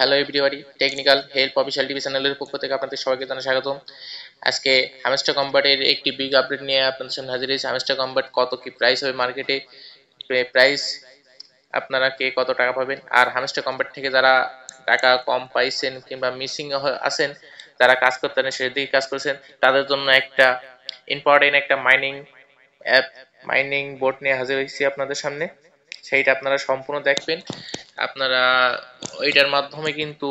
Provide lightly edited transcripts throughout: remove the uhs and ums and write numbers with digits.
Hello everybody, technical help official TV চ্যানেলের পক্ষ থেকে আপনাদের সবাইকে জানাই স্বাগতম। আজকে হ্যামস্টার কম্বাটের একটি বিগ আপডেট নিয়ে আপনাদের সামনে হাজির হয়েছে। হ্যামস্টার কম্বাট কত কি প্রাইস হবে মার্কেটে, প্রাইস আপনারা কে কত টাকা পাবেন, আর হ্যামস্টার কম্বাট থেকে যারা টাকা কম পাইছেন কিংবা মিসিং আছেন, যারা কাজ করতে পারেন সেদিকে কাজ করছেন, তাদের জন্য একটা ইম্পর্টেন্ট একটা অ্যাপ মাইনিং বোর্ড নিয়ে হাজির হয়েছি আপনাদের সামনে। সেইটা আপনারা সম্পূর্ণ দেখবেন। আপনারা ওইটার মাধ্যমে কিন্তু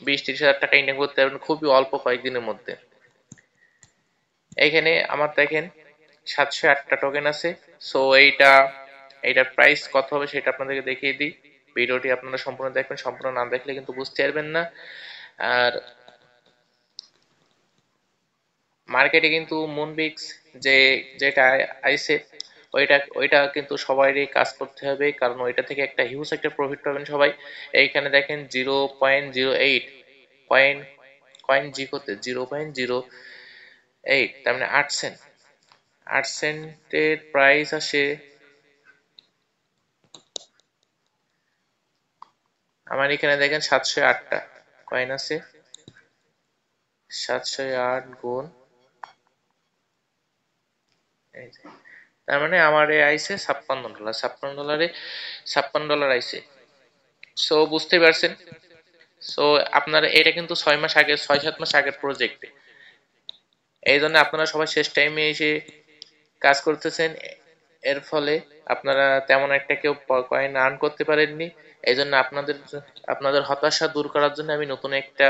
20-30 হাজার টাকা ইনকাম করতে পারবেন খুবই অল্প কয়েকদিনের মধ্যে। এইখানে আমার দেখেন 708টা টোকেন আছে। সো এইটার প্রাইস কত হবে সেটা আপনাদেরকে দেখিয়ে দিই। ভিডিওটি আপনারা সম্পূর্ণ দেখবেন, সম্পূর্ণ না দেখলে কিন্তু বুঝতে পারবেন না। আর মার্কেটে কিন্তু মুনবিক্স যেটা আইছে ওইটা কিন্তু সবারই কাজ করতে হবে, কারণ ওইটা থেকে একটা হিউজ একটা প্রফিট পাবেন সবাই। এইখানে দেখেন 0.08 কয়েন কয়েন জি করতে 0.08, তার মানে 8 সেন্ট। 8 সেন্টের প্রাইস আসে আমার এখানে। দেখেন 708টা কয়েন আছে, 708 গুণ, তার মানে আমার আইছে $56। $56 আইছে। সো বুঝতে পারছেন। সো আপনারা এটা কিন্তু 6 মাস আগে, 6-7 মাস আগের প্রজেক্ট। এই জন্য আপনারা সবাই শেষ টাইমে এসে কাজ করতেছেন, এর ফলে আপনারা তেমন একটা কেউ কয়েন আর্ন করতে পারেননি। এই জন্য আপনাদের হতাশা দূর করার জন্য আমি নতুন একটা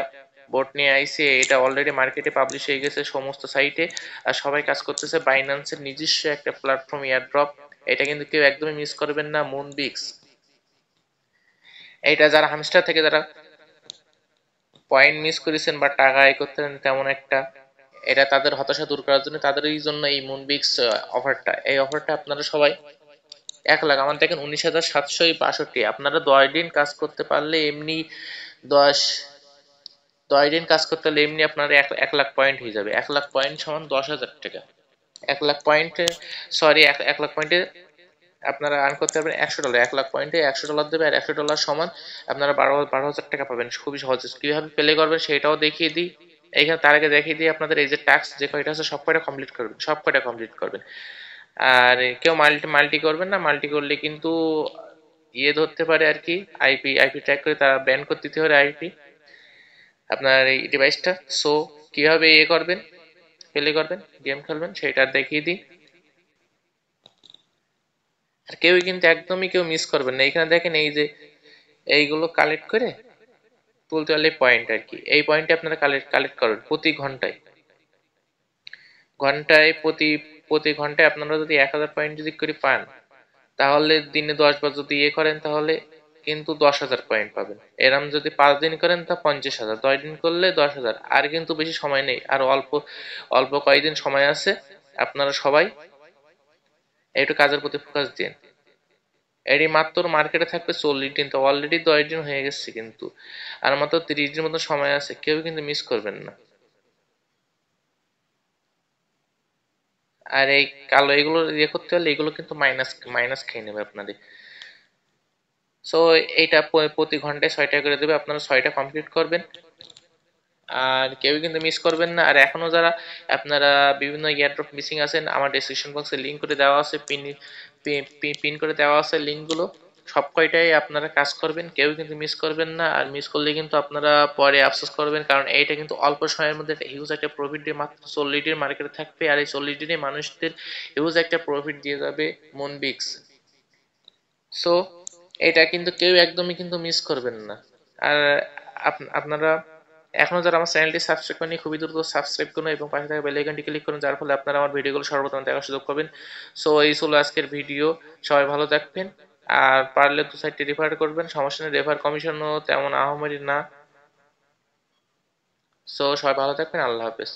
বোর্ড নিয়ে আইছি। এটা অলরেডি মার্কেটে পাবলিশ হয়ে গেছে সমস্ত সাইটে, আর সবাই কাজ করতেছে। বাইন্যান্সের নিজস্ব একটা প্ল্যাটফর্ম এয়ারড্রপ, এটা কিন্তু কেউ একদমই মিস করবেন না। মুনবিক্স, এইটা যারা হামস্টার থেকে যারা পয়েন্ট মিস করেছেন বা টাকা আয় করতেন তেমন একটা, এটা তাদের হতাশা দূর করার জন্য, তাদেরই জন্য এই মুনবিক্স অফারটা। এই অফারটা আপনারা সবাই 1 লাখ, আমার দেখেন 19,762। আপনারা 10 দিন কাজ করতে পারলে এমনি 10 10 দিন কাজ করতে হলে এমনি আপনার 1 লাখ পয়েন্ট হয়ে যাবে। 1 লাখ পয়েন্ট সমান 10,000 টাকা। 1 লাখ পয়েন্টে, সরি, 1 লাখ পয়েন্টে আপনারা আর্ন করতে পারবেন $100। 1 লাখ পয়েন্টে $100 দেবে, আর $100 সমান আপনারা 12,000 টাকা পাবেন খুবই সহজে। কিভাবে প্লে করবেন সেটাও দেখিয়ে দিই। এইখানে তার আগে দেখিয়ে দিই আপনাদের এই যে টাস্ক যে কয়টা আছে সব কয়টা কমপ্লিট করবেন, সব কয়টা কমপ্লিট করবেন। আর কেউ মাল্টি করবেন না, মাল্টি করলে কিন্তু ধরতে পারে আর কি, আইপি ট্র্যাক করে তারা ব্যান করে দিতে পারে আইপি আপনার এই ডিভাইসটা। সো কিভাবে করবেন, প্লে করবেন, গেম খেলবেন সেটা দেখিয়ে দিই। আর কেউই কিন্তু একদমই কেউ মিস করবেন না। এখানে দেখেন এই যে এইগুলো কালেক্ট করে তুলতে পারলে পয়েন্ট আর কি, এই পয়েন্টে আপনারা কালেক্ট করবেন প্রতি ঘন্টায়। ঘন্টায় প্রতি প্রতি ঘন্টায় আপনারা যদি 1,000 পয়েন্ট যদি করে পান, তাহলে দিনে 10 বার যদি করেন তাহলে কিন্তু 10,000 পয়েন্ট পাবেন। এরম যদি 5 দিন করেন তা 50,000, 10 দিন করলে 10,000। আর কিন্তু বেশি সময় নেই, আর অল্প অল্প কয়েকদিন সময় আছে। আপনারা সবাই একটু কাজের প্রতি ফোকাস দিন। এরই মাত্র মার্কেটে থাকবে 40 দিন, তো অলরেডি 10 দিন হয়ে গেছে কিন্তু, আর মাত্র 30 দিন মতো সময় আছে। কেউ কিন্তু মিস করবেন না। আর এই কালো এগুলো করতে হলে এগুলো কিন্তু মাইনাস মাইনাস খেয়ে নেবে আপনাদের। সো এইটা প্রতি ঘন্টায় 6টা করে দেবে, আপনারা 6টা কমপ্লিট করবেন। আর কেউ কিন্তু মিস করবেন না। আর এখনো যারা আপনারা বিভিন্ন ইয়ারড্রপ মিসিং আছেন, আমার ডেসক্রিপশন বক্সে লিংক করে দেওয়া আছে, পিন করে দেওয়া আছে লিঙ্কগুলো। সব কয়টাই আপনারা কাজ করবেন, কেউ কিন্তু মিস করবেন না। আর মিস করলে কিন্তু আপনারা পরে আফসোস করবেন, কারণ এইটা কিন্তু অল্প সময়ের মধ্যে একটা হিউজ একটা প্রফিট দিয়ে, মাত্র 40 দিন মার্কেটে থাকবে, আর এই 40 দিনে মানুষদের হিউজ একটা প্রফিট দিয়ে যাবে মুনবিক্স। সো এটা কিন্তু কেউ একদমই কিন্তু মিস করবেন না। আর আপনারা এখনো যারা আমার চ্যানেলটি সাবস্ক্রাইব করেনি, খুবই দ্রুত সাবস্ক্রাইব করুন এবং পাশে থাকা বেল আইকনটি ক্লিক করুন, যার ফলে আপনারা আমার ভিডিওগুলো সর্বপ্রথম দেখার সুযোগ পাবেন। সো এই ছিল আজকের ভিডিও। সবাই ভালো থাকবেন, আর পারলে 2 সাইডটি রেফার করবেন, সমস্যা নেই, রেফার কমিশনও তেমন আহামরি না। সো সবাই ভালো থাকবেন, আল্লাহ হাফেজ।